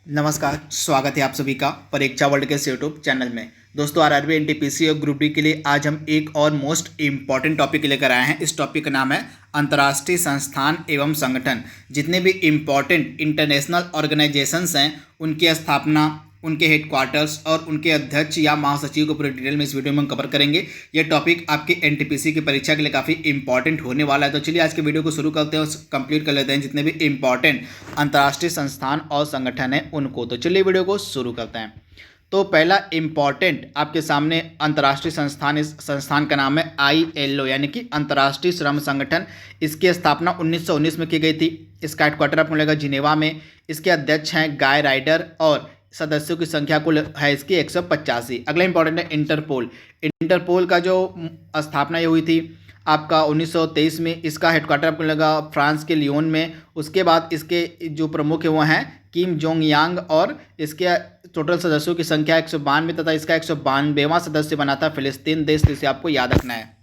नमस्कार, स्वागत है आप सभी का परीक्षा वर्ल्ड के इस यूट्यूब चैनल में। दोस्तों, आरआरबी एनटीपीसी और ग्रुप डी के लिए आज हम एक और मोस्ट इम्पॉर्टेंट टॉपिक लेकर आए हैं। इस टॉपिक का नाम है अंतर्राष्ट्रीय संस्थान एवं संगठन। जितने भी इम्पॉर्टेंट इंटरनेशनल ऑर्गेनाइजेशंस हैं उनकी स्थापना, उनके हेडक्वार्टर्स और उनके अध्यक्ष या महासचिव को पूरी डिटेल में इस वीडियो में हम कवर करेंगे। यह टॉपिक आपके एनटीपीसी की परीक्षा के लिए काफ़ी इंपॉर्टेंट होने वाला है। तो चलिए आज के वीडियो को शुरू करते हैं और कंप्लीट कर लेते हैं जितने भी इंपॉर्टेंट अंतर्राष्ट्रीय संस्थान और संगठन हैं उनको। तो चलिए वीडियो को शुरू करते हैं। तो पहला इम्पॉर्टेंट आपके सामने अंतर्राष्ट्रीय संस्थान, इस संस्थान का नाम है ILO यानी कि अंतर्राष्ट्रीय श्रम संगठन। इसकी स्थापना 1919 में की गई थी। इसका हेडक्वार्टर आपको मिलेगा जिनेवा में। इसके अध्यक्ष हैं गाय राइडर और सदस्यों की संख्या कुल है इसकी 185। अगला इंपॉर्टेंट है इंटरपोल। इंटरपोल का जो स्थापना ये हुई थी आपका 1923 में। इसका हेडक्वार्टर आपको लगा फ्रांस के लियोन में। उसके बाद इसके जो प्रमुख है वो हैं किम जोंग यांग और इसके टोटल सदस्यों की संख्या 192 तथा इसका 192वां सदस्य बना था फिलिस्तीन देश, जिसे आपको याद रखना है।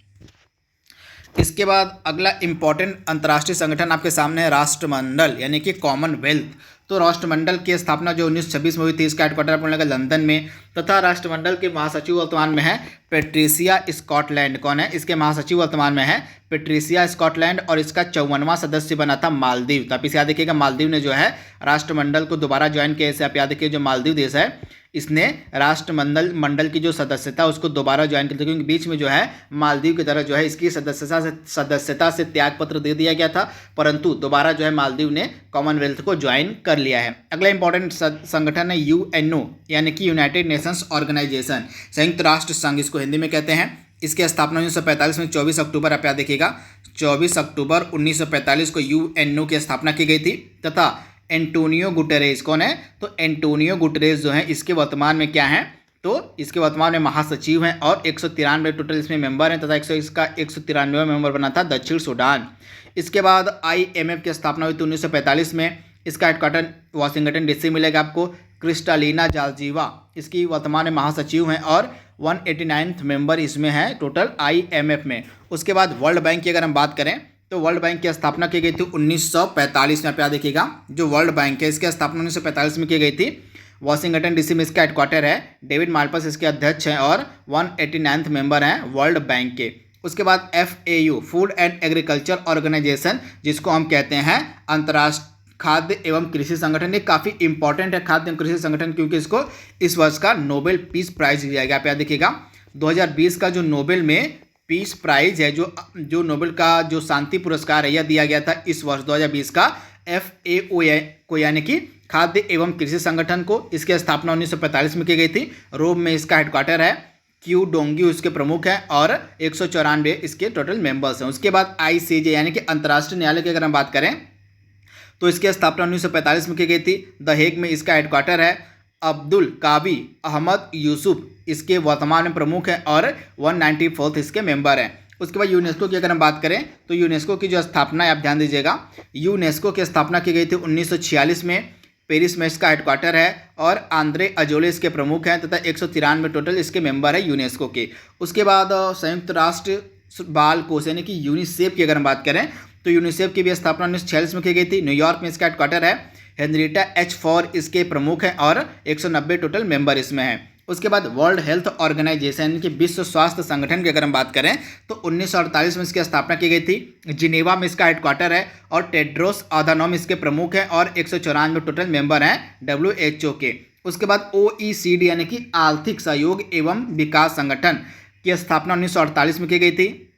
इसके बाद अगला इंपॉर्टेंट अंतर्राष्ट्रीय संगठन आपके सामने है राष्ट्रमंडल यानी कि कॉमनवेल्थ। तो राष्ट्रमंडल की स्थापना जो 1926 में हुई थी, इसका हेडक्वार्टर आपको मिलेगा लंदन में। तथा राष्ट्रमंडल के महासचिव वर्तमान में है पेट्रिसिया स्कॉटलैंड। कौन है इसके महासचिव वर्तमान में है? Patricia Scotland. और इसका 54वां सदस्य बना था मालदीव। तो आप इसे याद रखिएगा, मालदीव ने जो है राष्ट्रमंडल को दोबारा ज्वाइन किया। इसे आप याद रखिए, जो मालदीव देश है इसने राष्ट्रमंडल की जो सदस्यता उसको दोबारा ज्वाइन कर दिया, क्योंकि बीच में जो है मालदीव की तरह जो है इसकी सदस्यता से त्यागपत्र दे दिया गया था, परंतु दोबारा जो है मालदीव ने कॉमनवेल्थ को ज्वाइन कर लिया है। अगला इंपॉर्टेंट संगठन है UNO यानी कि यूनाइटेड नेशंस ऑर्गेनाइजेशन, संयुक्त राष्ट्र संघ इसको हिंदी में कहते हैं। इसकी स्थापना 1945 में 24 अक्टूबर, आप याद देखिएगा 24 अक्टूबर 1945 को UNO की स्थापना की गई थी। तथा एंटोनियो गुटेरेस कौन है? तो एंटोनियो गुटेरेस जो है इसके वर्तमान में क्या हैं? तो इसके वर्तमान में महासचिव हैं और 193 टोटल इसमें मेंबर हैं। तथा इसका 193वां मेंबर बना था दक्षिण सूडान। इसके बाद IMF की स्थापना हुई थी 1945 में। इसका हेडक्वार्टर वाशिंगटन DC मिलेगा आपको। क्रिस्टालिना जार्जिवा इसकी वर्तमान में महासचिव हैं और 189th मेंबर इसमें है टोटल IMF में। उसके बाद वर्ल्ड बैंक की अगर हम बात करें तो वर्ल्ड बैंक की स्थापना की गई थी 1945 में। आप याद देखिएगा, जो वर्ल्ड बैंक है इसकी स्थापना 1945 में की गई थी। वाशिंगटन DC में इसका हेडक्वार्टर है। डेविड माल्पस इसके अध्यक्ष हैं और 189th मेंबर हैं वर्ल्ड बैंक के। उसके बाद FAO food and agriculture organization, जिसको हम कहते हैं अंतर्राष्ट्रीय खाद्य एवं कृषि संगठन। ये काफ़ी इंपॉर्टेंट है खाद्य एवं कृषि संगठन, क्योंकि इसको इस वर्ष का नोबेल पीस प्राइज दिया गया। आप याद देखिएगा, 2020 का जो नोबेल में पीस प्राइज है, जो नोबेल का जो शांति पुरस्कार है, यह दिया गया था इस वर्ष 2020 का FAO को यानी कि खाद्य एवं कृषि संगठन को। इसकी स्थापना 1945 में की गई थी। रोम में इसका हेडक्वार्टर है। क्यू डोंगी उसके प्रमुख हैं और 194 इसके टोटल मेंबर्स हैं। उसके बाद ICJ यानी कि अंतर्राष्ट्रीय न्यायालय की अगर हम बात करें तो इसकी स्थापना 1945 में की गई थी। द हेग में इसका हेडक्वार्टर है। अब्दुल कावी अहमद यूसुफ इसके वर्तमान में प्रमुख हैं और 194th इसके मेंबर हैं। उसके बाद यूनेस्को की अगर हम बात करें तो यूनेस्को की जो स्थापना है, आप ध्यान दीजिएगा, यूनेस्को की स्थापना की गई थी 1946 में। पेरिस में इसका हेडक्वार्टर है और आंद्रे अजोले इसके प्रमुख हैं। तथा 193 टोटल इसके मेंबर है यूनेस्को के। उसके बाद संयुक्त राष्ट्र बाल कोष यानी कि यूनिसेफ की अगर हम बात करें तो यूनिसेफ की भी स्थापना 1946 में की गई थी। न्यूयॉर्क में इसका हेडक्वार्टर है। हेनरिटा H फॉर इसके प्रमुख हैं और 190 टोटल मेंबर इसमें हैं। उसके बाद वर्ल्ड हेल्थ ऑर्गेनाइजेशन की विश्व स्वास्थ्य संगठन की अगर हम बात करें तो 1948 में इसकी स्थापना की गई थी। जिनेवा में इसका हेडक्वार्टर है और टेड्रोस अधानोम इसके प्रमुख हैं और 194 टोटल मेंबर हैं WHO के। उसके बाद OECD यानी कि आर्थिक सहयोग एवं विकास संगठन की स्थापना 1948 में की गई थी।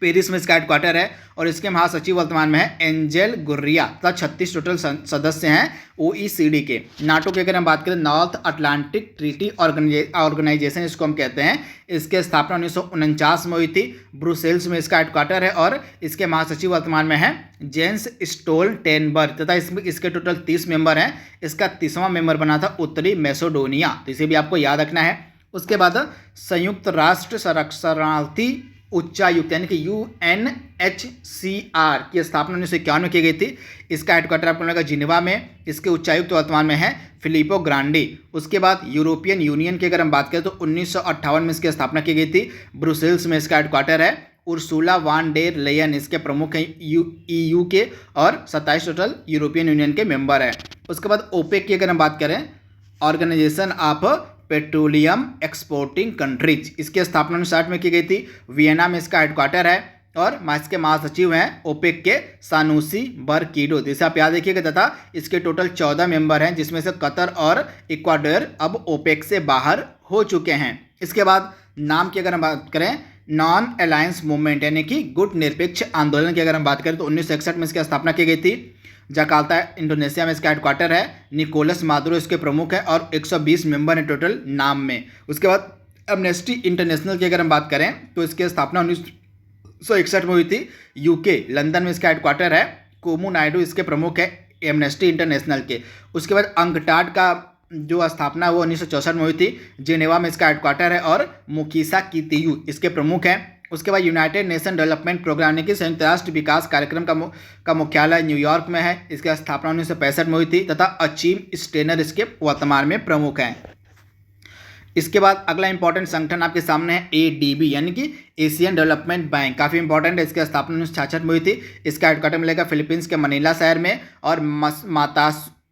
पेरिस में इसका हेडक्वार्टर है और इसके महासचिव वर्तमान में है एंजेल गुर्रिया। तथा 36 टोटल सदस्य हैं OECD के। नाटो की अगर हम बात करें, नॉर्थ अटलांटिक ट्रीटी ऑर्गेनाइजेशन इसको हम कहते हैं। इसके स्थापना 1949 में हुई थी। ब्रुसेल्स में इसका हेडक्वार्टर है और इसके महासचिव वर्तमान में है जेंस स्टोल्टेनबर्ग। तथा इसमें इसके टोटल 30 मेंबर हैं। इसका 30वां मेंबर बना था उत्तरी मैसेडोनिया, तो इसे भी आपको याद रखना है। उसके बाद संयुक्त राष्ट्र शरणार्थी उच्चायुक्त यानी कि UNHCR की स्थापना 1951 में की गई थी। इसका हेडक्वार्टर आपको मिलेगा जिनेवा में। इसके उच्चायुक्त वर्तमान में है फिलिपो ग्रांडी। उसके बाद यूरोपियन यूनियन की अगर हम बात करें तो 1958 में इसकी स्थापना की गई थी। ब्रुसेल्स में इसका हेडक्वार्टर है उर्सुला वान डेर लेयन इसके प्रमुख हैं EU के, और 27 टोटल यूरोपियन यूनियन के मेंबर हैं। उसके बाद ओपेक की अगर हम बात करें, organization of petroleum exporting countries, इसकी स्थापना 1960 में की गई थी। वियना में इसका हेडक्वार्टर है और इसके महासचिव हैं ओपेक के सानुसी बरकीडो, जिसे आप याद रखिएगा। तथा इसके टोटल 14 मेंबर हैं, जिसमें से कतर और इक्वाडोर अब ओपेक से बाहर हो चुके हैं। इसके बाद नाम की अगर हम बात करें, नॉन अलायंस मूवमेंट यानी कि गुट निरपेक्ष आंदोलन की अगर हम बात करें तो 1961 में इसकी स्थापना की गई थी। जकार्ता इंडोनेशिया में इसका हेडक्वार्टर है। निकोलस मादुरो इसके प्रमुख है और 120 मेंबर हैं टोटल नाम में। उसके बाद एमनेस्टी इंटरनेशनल की अगर हम बात करें तो इसकी स्थापना 1961 में हुई थी। यूके लंदन में इसका हेडक्वार्टर है। कोमू नायडू इसके प्रमुख है एमनेस्टी इंटरनेशनल के। उसके बाद अंगटाड का जो स्थापना वो 1964 में हुई थी। जिनेवा में इसका हेडक्वार्टर है और मुकीसा कितियू इसके प्रमुख हैं। उसके बाद यूनाइटेड नेशन डेवलपमेंट प्रोग्राम यानी कि संयुक्त राष्ट्र विकास कार्यक्रम का मुख्यालय न्यूयॉर्क में है। इसकी स्थापना 1965 में हुई थी तथा अचीम स्टेनर इसके वर्तमान में प्रमुख हैं। इसके बाद अगला इंपॉर्टेंट संगठन आपके सामने है ADB यानी कि एशियन डेवलपमेंट बैंक, काफ़ी इंपॉर्टेंट है। इसकी स्थापना 1966 में हुई थी। इसका हेडक्वार्टर मिलेगा फिलीपींस के मनीला शहर में और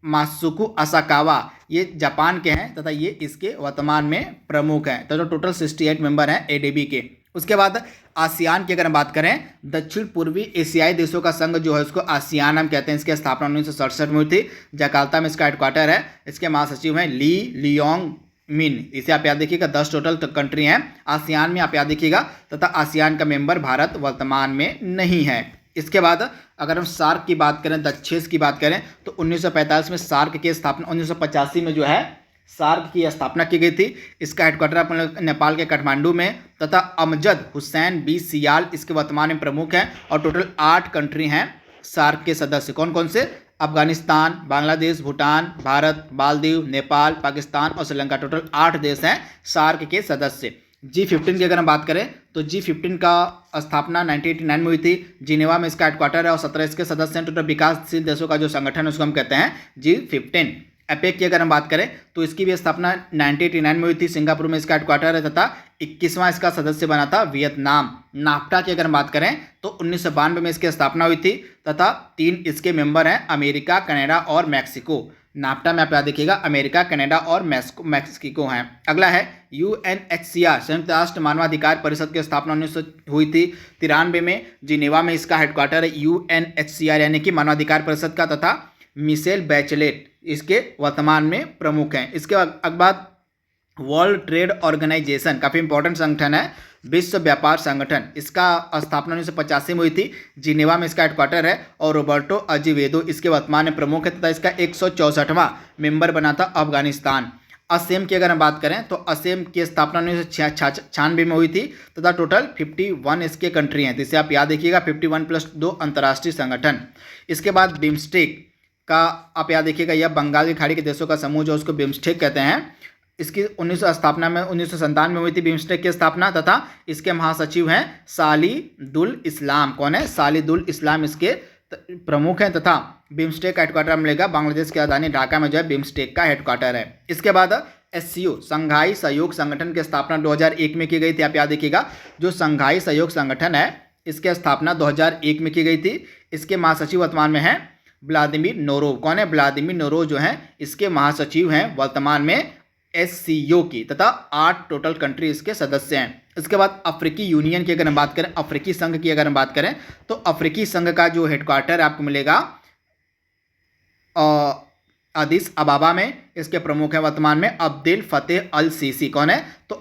मात्सुको असाकावा ये जापान के हैं तथा ये इसके वर्तमान में प्रमुख हैं। तो टोटल 68 मेंबर हैं ADB के। उसके बाद आसियान की अगर हम बात करें, दक्षिण पूर्वी एशियाई देशों का संघ जो है उसको आसियान हम कहते हैं। इसकी स्थापना 1967 में हुई थी। जकार्ता में इसका हेडक्वार्टर है। इसके महासचिव हैं ली लियोंग मिन, इसे आप याद देखिएगा। 10 टोटल कंट्री हैं आसियान में, आप याद देखिएगा। तथा आसियान का मेंबर भारत वर्तमान में नहीं है। इसके बाद अगर हम सार्क की बात करें, दक्षेस की बात करें तो 1945 में सार्क की स्थापना, 1985 में जो है सार्क की स्थापना की गई थी। इसका हेडक्वार्टर अपने नेपाल के काठमांडू में तथा अमजद हुसैन बी सियाल इसके वर्तमान में प्रमुख हैं। और टोटल 8 कंट्री हैं सार्क के सदस्य। कौन कौन से? अफगानिस्तान, बांग्लादेश, भूटान, भारत, मालदीव, नेपाल, पाकिस्तान और श्रीलंका। टोटल 8 देश हैं सार्क के सदस्य। G15 की अगर हम बात करें तो G15 का स्थापना 1989 में हुई थी। जिनेवा में इसका हेडक्वार्टर है और 17 इसके सदस्य हैं। टोटल विकासशील देशों का जो संगठन है उसको हम कहते हैं G15। एपेक की अगर हम बात करें तो इसकी भी स्थापना 1989 में हुई थी। सिंगापुर में इसका हेडक्वार्टर है तथा 21वां इसका सदस्य बना था वियतनाम। नाफ्टा की अगर हम बात करें तो 1992 में इसकी स्थापना हुई थी तथा 3 इसके मेंबर हैं अमेरिका, कनाडा और मैक्सिको। नाफ्टा में आप याद देखिएगा अमेरिका, कनाडा और मैक्सिको हैं। अगला है UNHCR संयुक्त राष्ट्र मानवाधिकार परिषद की स्थापना 1900 हुई थी 93 में। जिनेवा में इसका हेडक्वार्टर है UNHCR यानी कि मानवाधिकार परिषद का तथा मिशेल बैचलेट इसके वर्तमान में प्रमुख हैं। इसके बाद वर्ल्ड ट्रेड ऑर्गेनाइजेशन काफ़ी इंपॉर्टेंट संगठन है, विश्व व्यापार संगठन। इसका स्थापना 1985 में हुई थी। जिनेवा में इसका हेडक्वार्टर है और रोबर्टो अजीवेदो इसके वर्तमान में प्रमुख है तथा इसका 164वां मेंबर बना था अफगानिस्तान। असेम की अगर हम बात करें तो असेम की स्थापना 1996 में हुई थी तथा टोटल 51 इसके कंट्री हैं, जिसे आप याद रखिएगा 51 + 2 अंतर्राष्ट्रीय संगठन। इसके बाद बिम्स्टेक का आप याद देखिएगा, यह बंगाल की खाड़ी के देशों का समूह जो उसको बिम्स्टेक कहते हैं। इसकी 1997 में हुई थी बिम्स्टेक की स्थापना तथा इसके महासचिव हैं सालिदुल इस्लाम। कौन है? सालिदुल इस्लाम इसके प्रमुख हैं तथा बिम्स्टेक का हेडक्वार्टर मिलेगा बांग्लादेश की राजधानी ढाका में जो है बिम्स्टेक का हेडक्वार्टर है। इसके बाद SCO संघाई सहयोग संगठन की स्थापना 2001 में की गई थी। आप याद देखिएगा जो संघाई सहयोग संगठन है इसकी स्थापना 2001 में की गई थी। इसके महासचिव वर्तमान में हैं व्लादिमीर नोरोव। कौन है? व्लादिमीर नोरोव जो हैं इसके महासचिव हैं वर्तमान में SCO की तथा 8 टोटल कंट्री इसके सदस्य हैं। इसके बाद अफ्रीकी यूनियन की अगर हम बात करें, अफ्रीकी संघ की अगर हम बात करें तो अफ्रीकी संघ का जो हेडक्वार्टर आपको मिलेगा अदिस अबाबा में। इसके प्रमुख हैं वर्तमान में अब्देल फतेह अल सीसी। कौन है? तो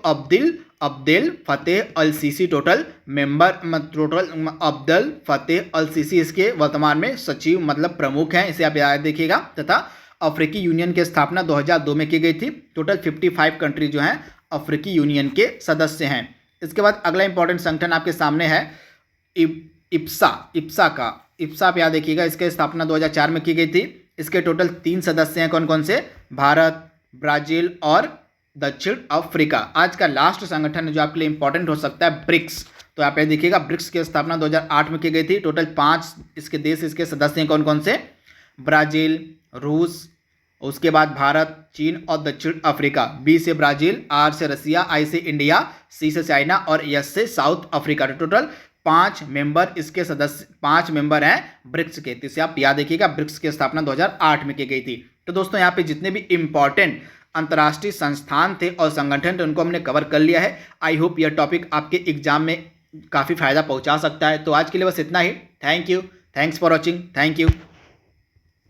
अब्देल फतेह अल सीसी टोटल अब्देल फतेह अल सीसी इसके वर्तमान में सचिव मतलब प्रमुख हैं, इसे आप याद देखिएगा। तथा अफ्रीकी यूनियन की स्थापना 2002 में की गई थी। टोटल 55 कंट्री जो हैं अफ्रीकी यूनियन के सदस्य हैं। इसके बाद अगला इंपॉर्टेंट संगठन आपके सामने है इप्सा आप याद देखिएगा, इसकी स्थापना 2004 में की गई थी। इसके टोटल 3 सदस्य हैं। कौन कौन से? भारत, ब्राजील और दक्षिण अफ्रीका। आज का लास्ट संगठन जो आपके लिए इंपॉर्टेंट हो सकता है ब्रिक्स। तो आप ये देखिएगा ब्रिक्स की स्थापना 2008 में की गई थी। टोटल 5 इसके देश इसके सदस्य हैं। कौन कौन से? ब्राजील, रूस, उसके बाद भारत, चीन और दक्षिण अफ्रीका। B से ब्राजील, R से रसिया, I से इंडिया, C से चाइना और S से साउथ अफ्रीका। टोटल 5 मेंबर इसके सदस्य 5 मेंबर हैं ब्रिक्स के। तो इसे आप याद रखिएगा, ब्रिक्स की स्थापना 2008 में की गई थी। तो दोस्तों यहाँ पे जितने भी इंपॉर्टेंट अंतर्राष्ट्रीय संस्थान थे और संगठन थे उनको हमने कवर कर लिया है। आई होप यह टॉपिक आपके एग्जाम में काफ़ी फायदा पहुंचा सकता है। तो आज के लिए बस इतना ही। Thank you, thanks for watching, thank you.